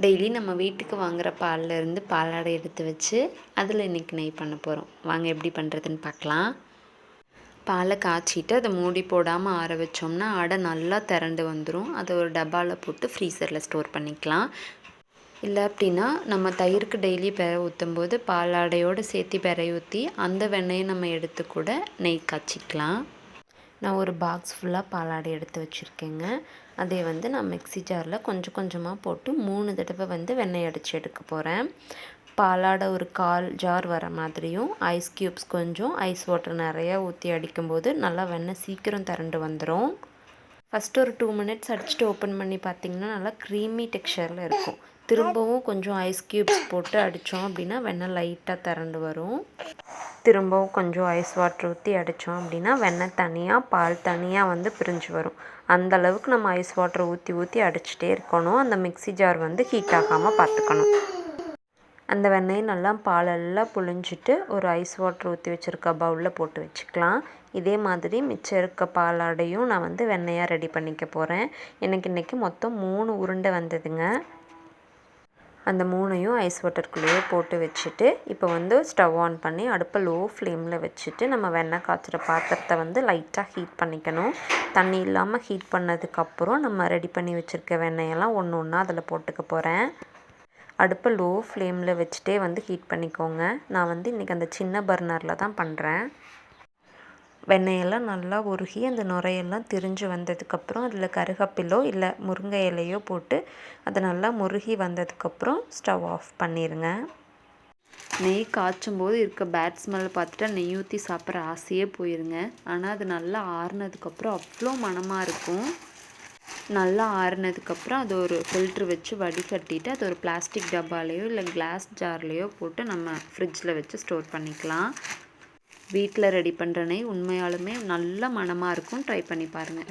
Daily நம்ம வீட்டுக்கு வாங்குகிற பால்லேருந்து பாலாடை எடுத்து வச்சு அதில் இன்றைக்கி நெய் பண்ண போகிறோம். வாங்க எப்படி பண்ணுறதுன்னு பார்க்கலாம். பாலை காய்ச்சிட்டு அதை மூடி போடாமல் ஆற வச்சோம்னா அடை நல்லா திரண்டு வந்துடும். அதை ஒரு டப்பாவில் போட்டு ஃப்ரீசரில் ஸ்டோர் பண்ணிக்கலாம். இல்லை அப்படின்னா நம்ம தயிருக்கு டெய்லி பெற ஊற்றும் போது பாலாடையோடு சேர்த்து பெற ஊற்றி அந்த வெண்ணெயை நம்ம எடுத்து கூட நெய் காய்ச்சிக்கலாம். நான் ஒரு பாக்ஸ் ஃபுல்லாக பாலாடை எடுத்து வச்சுருக்கேங்க. அதை நான் மிக்ஸி ஜாரில் கொஞ்சம் கொஞ்சமாக போட்டு 3 தடவை வெண்ணெய் அடித்து எடுக்க போகிறேன். பாலாடை ஒரு 1/4 ஜார் வர மாதிரியும் ஐஸ் க்யூப்ஸ் கொஞ்சம் ஐஸ் வாட்டர் நிறையா ஊற்றி அடிக்கும்போது நல்லா வெண்ணெய் சீக்கிரம் திரண்டு வந்துடும். ஃபஸ்ட்டு ஒரு 2 மினிட்ஸ் அடிச்சுட்டு ஓப்பன் பண்ணி பார்த்திங்கன்னா நல்லா க்ரீமி டெக்ஸ்சரில் இருக்கும். திரும்பவும் கொஞ்சம் ஐஸ் க்யூப்ஸ் போட்டு அடித்தோம் அப்படின்னா வெண்ணெய் லைட்டாக திரண்டு வரும். திரும்பவும் கொஞ்சம் ஐஸ் வாட்டர் ஊற்றி அடித்தோம் அப்படின்னா வெண்ணெய் தனியாக பால் தனியாக பிரிஞ்சு வரும். அந்தளவுக்கு நம்ம ஐஸ் வாட்டர் ஊற்றி அடிச்சுட்டே இருக்கணும். அந்த மிக்ஸி ஜார் ஹீட் ஆகாமல் பார்த்துக்கணும். அந்த வெண்ணெயை நல்லா பாலெல்லாம் புழிஞ்சிட்டு ஒரு ஐஸ் வாட்டர் ஊற்றி வச்சுருக்க பவுலில் போட்டு வச்சுக்கலாம். இதே மாதிரி மிச்சம் இருக்க பாலாடையும் நான் வெண்ணெயாக ரெடி பண்ணிக்க போகிறேன். எனக்கு இன்றைக்கி மொத்தம் 3 உருண்டை வந்ததுங்க. அந்த 3ஐயும் ஐஸ் வாட்டருக்குள்ளேயே போட்டு வச்சுட்டு இப்போ ஸ்டவ் ஆன் பண்ணி அடுப்பை லோ ஃப்ளேமில் வச்சுட்டு நம்ம வெண்ணெய் காய்ச்சிற பாத்திரத்தை லைட்டாக ஹீட் பண்ணிக்கணும். தண்ணி இல்லாமல் ஹீட் பண்ணதுக்கப்புறம் நம்ம ரெடி பண்ணி வச்சுருக்க வெண்ணெயெல்லாம் ஒன்று ஒன்றா அதில் போட்டுக்க போகிறேன். அடுப்பை லோ ஃப்ளேமில் வச்சுட்டே ஹீட் பண்ணிக்கோங்க. நான் இன்றைக்கி அந்த சின்ன பர்னரில் தான் பண்ணுறேன். வெண்ணெயெல்லாம் நல்லா உருகி அந்த நுரையெல்லாம் திரிஞ்சு வந்ததுக்கப்புறம் அதில் கருகப்பிலோ இல்லை முருங்கை இலையோ போட்டு அதை நல்லா முருகி வந்ததுக்கப்புறம் ஸ்டவ் ஆஃப் பண்ணிடுங்க. நெய் காய்ச்சும் போது இருக்க பேட் ஸ்மெல் பார்த்துட்டா நெய் ஊற்றி சாப்பிட்ற ஆசையே போயிருங்க. ஆனால் அது நல்லா ஆறுனதுக்கப்புறம் அவ்வளோ மணமாக இருக்கும். நல்லா ஆறுனதுக்கப்புறம் அது ஒரு ஃபில்ட்ரு வச்சு வடிகட்டிட்டு அது ஒரு பிளாஸ்டிக் டப்பாலேயோ இல்லை கிளாஸ் ஜார்லேயோ போட்டு நம்ம ஃப்ரிட்ஜில் வச்சு ஸ்டோர் பண்ணிக்கலாம். வீட்டில் ரெடி பண்ணுற நெய் உண்மையாலுமே நல்ல மணமாக இருக்கும். ட்ரை பண்ணி பாருங்கள்.